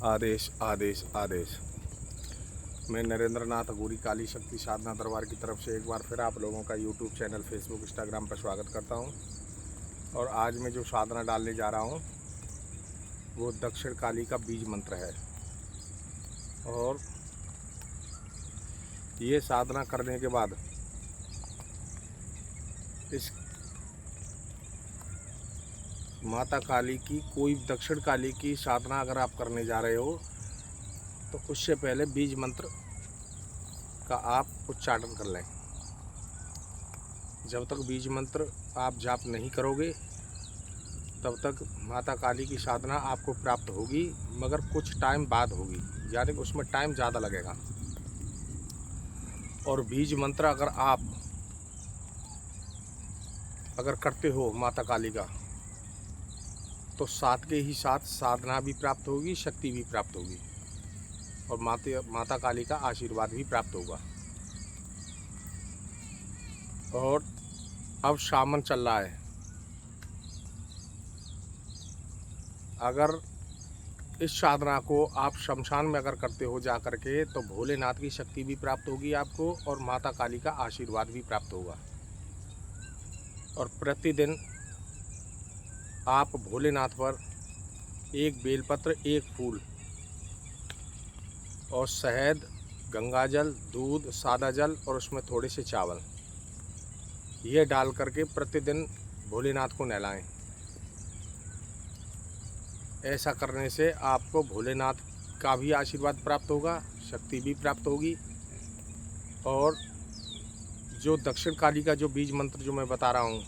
आदेश आदेश आदेश। मैं नरेंद्र नाथ अघोरी काली शक्ति साधना दरबार की तरफ से एक बार फिर आप लोगों का यूट्यूब चैनल, फेसबुक, इंस्टाग्राम पर स्वागत करता हूं। और आज मैं जो साधना डालने जा रहा हूं वो दक्षिण काली का बीज मंत्र है। और ये साधना करने के बाद इस माता काली की, कोई दक्षिण काली की साधना अगर आप करने जा रहे हो तो उससे पहले बीज मंत्र का आप उच्चारण कर लें। जब तक बीज मंत्र आप जाप नहीं करोगे तब तक माता काली की साधना आपको प्राप्त होगी, मगर कुछ टाइम बाद होगी, यानी कि उसमें टाइम ज़्यादा लगेगा। और बीज मंत्र अगर करते हो माता काली का तो साथ के ही साथ साधना भी प्राप्त होगी, शक्ति भी प्राप्त होगी और माता काली का आशीर्वाद भी प्राप्त होगा। और अब सावन चल रहा है, अगर इस साधना को आप शमशान में अगर करते हो जा कर के तो भोलेनाथ की शक्ति भी प्राप्त होगी आपको और माता काली का आशीर्वाद भी प्राप्त होगा। और प्रतिदिन आप भोलेनाथ पर एक बेलपत्र, एक फूल और शहद, गंगाजल, दूध, सादा जल और उसमें थोड़े से चावल, ये डाल करके प्रतिदिन भोलेनाथ को नहलाएं। ऐसा करने से आपको भोलेनाथ का भी आशीर्वाद प्राप्त होगा, शक्ति भी प्राप्त होगी। और जो दक्षिण काली का जो बीज मंत्र जो मैं बता रहा हूँ,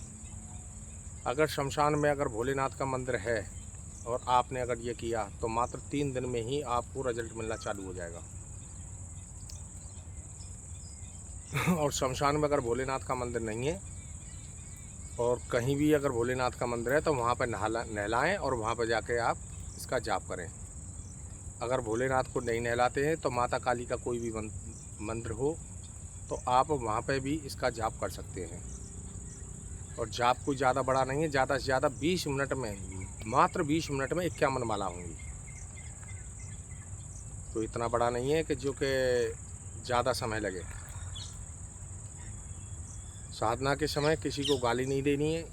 अगर शमशान में अगर भोलेनाथ का मंदिर है और आपने अगर ये किया तो मात्र 3 दिन में ही आपको रिजल्ट मिलना चालू हो जाएगा। और शमशान में अगर भोलेनाथ का मंदिर नहीं है और कहीं भी अगर भोलेनाथ का मंदिर है तो वहाँ पर नहलाएं और वहाँ पर जाके आप इसका जाप करें। अगर भोलेनाथ को नहीं नहलाते हैं तो माता काली का कोई भी मंदिर हो तो आप वहाँ पे भी इसका जाप कर सकते हैं। और जाप कोई ज़्यादा बड़ा नहीं है, ज़्यादा से ज़्यादा 20 मिनट में, मात्र 20 मिनट में 51 माला होंगी। तो इतना बड़ा नहीं है कि जो कि ज़्यादा समय लगे। साधना के समय किसी को गाली नहीं देनी है।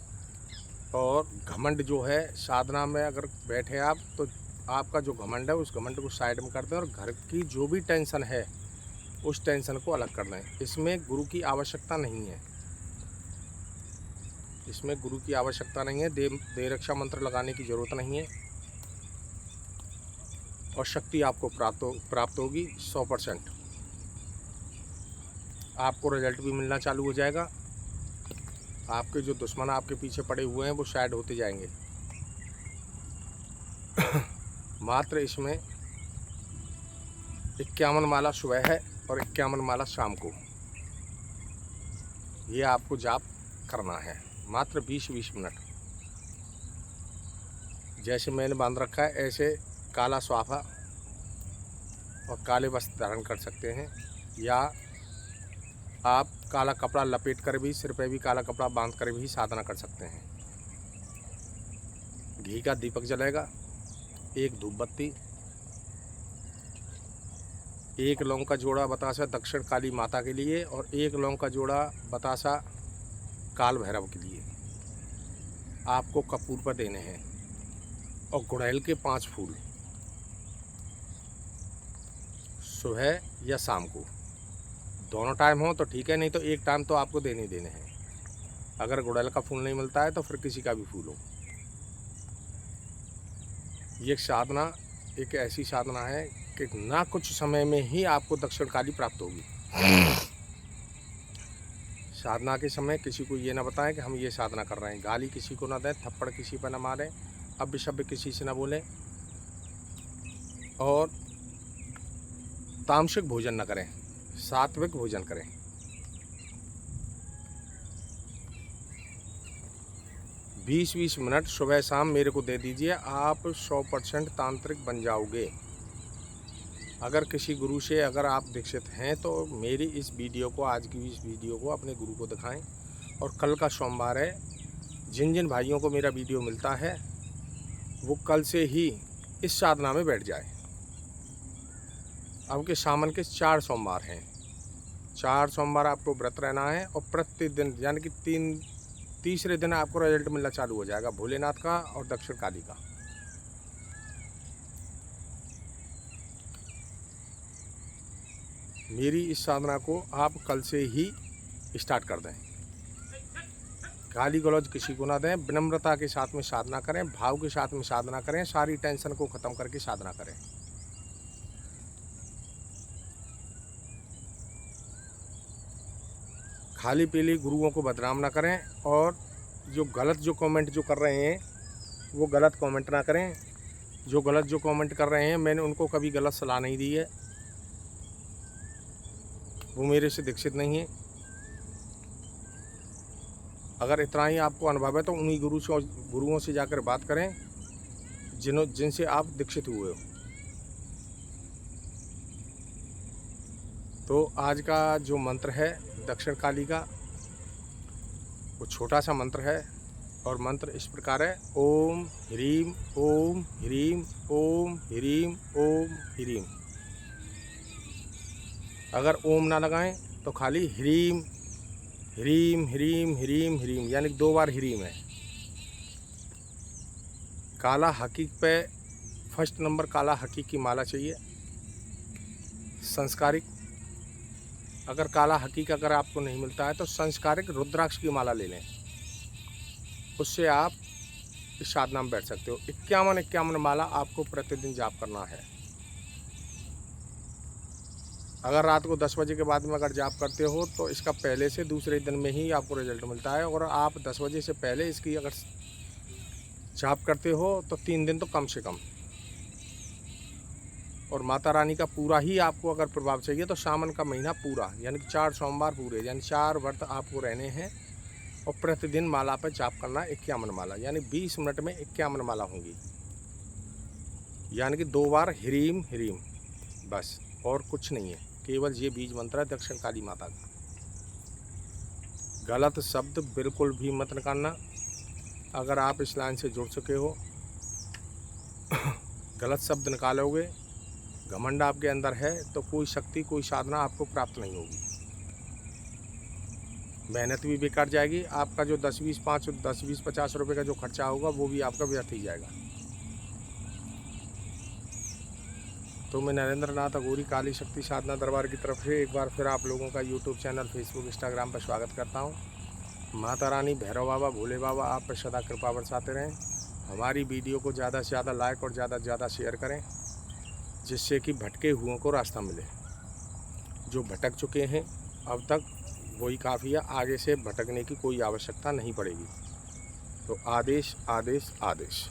और घमंड जो है, साधना में अगर बैठे आप तो आपका जो घमंड है उस घमंड को साइड में कर दें और घर की जो भी टेंशन है उस टेंशन को अलग कर दें। इसमें गुरु की आवश्यकता नहीं है, इसमें गुरु की आवश्यकता नहीं है, देह रक्षा मंत्र लगाने की ज़रूरत नहीं है। और शक्ति आपको प्राप्त होगी 100%। आपको रिजल्ट भी मिलना चालू हो जाएगा। आपके जो दुश्मन आपके पीछे पड़े हुए हैं वो साइड होते जाएंगे। मात्र इसमें 51 माला सुबह है और 51 माला शाम को, ये आपको जाप करना है, मात्र 20-20 मिनट। जैसे मैंने बांध रखा है ऐसे काला स्वाफा और काले वस्त्र धारण कर सकते हैं, या आप काला कपड़ा लपेट कर भी, सिर पे भी काला कपड़ा बांध कर भी साधना कर सकते हैं। घी का दीपक जलेगा, एक धूप बत्ती, एक लौंग का जोड़ा बतासा दक्षिण काली माता के लिए और एक लौंग का जोड़ा बतासा काल भैरव के लिए आपको कपूर पर देने हैं। और गुड़हल के 5 फूल सुबह या शाम को, दोनों टाइम हो तो ठीक है, नहीं तो एक टाइम तो आपको देने हैं। अगर गुड़हल का फूल नहीं मिलता है तो फिर किसी का भी फूल हो। ये साधना एक ऐसी साधना है कि ना कुछ समय में ही आपको दक्षिण काली प्राप्त होगी। साधना के समय किसी को ये ना बताएं कि हम ये साधना कर रहे हैं, गाली किसी को ना दें, थप्पड़ किसी पर ना मारें, अपशब्द किसी से ना बोलें और तामसिक भोजन न करें, सात्विक भोजन करें। बीस 20 मिनट सुबह शाम मेरे को दे दीजिए, आप 100% तांत्रिक बन जाओगे। अगर किसी गुरु से अगर आप दीक्षित हैं तो मेरी इस वीडियो को, आज की इस वीडियो को अपने गुरु को दिखाएं। और कल का सोमवार है, जिन जिन भाइयों को मेरा वीडियो मिलता है वो कल से ही इस साधना में बैठ जाए। अब के सावन के 4 सोमवार हैं। 4 सोमवार आपको व्रत रहना है और प्रतिदिन यानी कि तीसरे दिन आपको रिजल्ट मिलना चालू हो जाएगा भोलेनाथ का और दक्षिण काली का। मेरी इस साधना को आप कल से ही स्टार्ट कर दें। गाली गलौज किसी को ना दें, विनम्रता के साथ में साधना करें, भाव के साथ में साधना करें, सारी टेंशन को ख़त्म करके साधना करें। खाली पीली गुरुओं को बदनाम ना करें और जो कमेंट जो कर रहे हैं वो गलत कमेंट ना करें। जो कमेंट कर रहे हैं मैंने उनको कभी गलत सलाह नहीं दी है, वो मेरे से दीक्षित नहीं है। अगर इतना ही आपको अनुभव है तो उन्हीं गुरुओं से जाकर बात करें जिनसे आप दीक्षित हुए हो। तो आज का जो मंत्र है दक्षिण काली का, वो छोटा सा मंत्र है और मंत्र इस प्रकार है, ओम ह्रीम ओम ह्रीम ओम ह्रीम ओम ह्रीम। अगर ओम ना लगाएं तो खाली ह्रीम ह्रीम ह्रीम ह्रीम ह्रीम यानी 2 बार ह्रीम है। काला हकीक पे फर्स्ट नंबर काला हकीक की माला चाहिए, संस्कारिक। अगर काला हकीक अगर आपको नहीं मिलता है तो संस्कारिक रुद्राक्ष की माला ले लें, उससे आप इस साधना में बैठ सकते हो। 51 माला आपको प्रतिदिन जाप करना है। अगर रात को 10 बजे के बाद में अगर जाप करते हो तो इसका पहले से दूसरे दिन में ही आपको रिजल्ट मिलता है, और आप 10 बजे से पहले इसकी अगर जाप करते हो तो 3 दिन तो कम से कम। और माता रानी का पूरा ही आपको अगर प्रभाव चाहिए तो सावन का महीना पूरा यानी कि 4 सोमवार पूरे यानी 4 व्रत आपको रहने हैं और प्रतिदिन माला पर जाप करना 51 माला यानी 20 मिनट में 51 माला होंगी, यानी कि 2 बार ह्रीम ह्रीम, बस और कुछ नहीं है। केवल ये बीज मंत्र है दक्षिण काली माता का। गलत शब्द बिल्कुल भी मत निकालना। अगर आप इस लाइन से जुड़ चुके हो गलत शब्द निकालोगे, घमंड आपके अंदर है तो कोई शक्ति कोई साधना आपको प्राप्त नहीं होगी। मेहनत भी बेकार जाएगी, आपका जो 10-20-50 रुपये का जो खर्चा होगा वो भी आपका व्यर्थ ही जाएगा। तो मैं नरेंद्र नाथ अघोरी काली शक्ति साधना दरबार की तरफ से एक बार फिर आप लोगों का यूट्यूब चैनल, फेसबुक, इंस्टाग्राम पर स्वागत करता हूँ। माता रानी, भैरव बाबा, भोले बाबा आप पर सदा कृपा बरसाते रहें। हमारी वीडियो को ज़्यादा से ज़्यादा लाइक और ज़्यादा से ज़्यादा शेयर करें, जिससे कि भटके हुओं को रास्ता मिले। जो भटक चुके हैं अब तक वही काफ़ी है, आगे से भटकने की कोई आवश्यकता नहीं पड़ेगी। तो आदेश आदेश आदेश।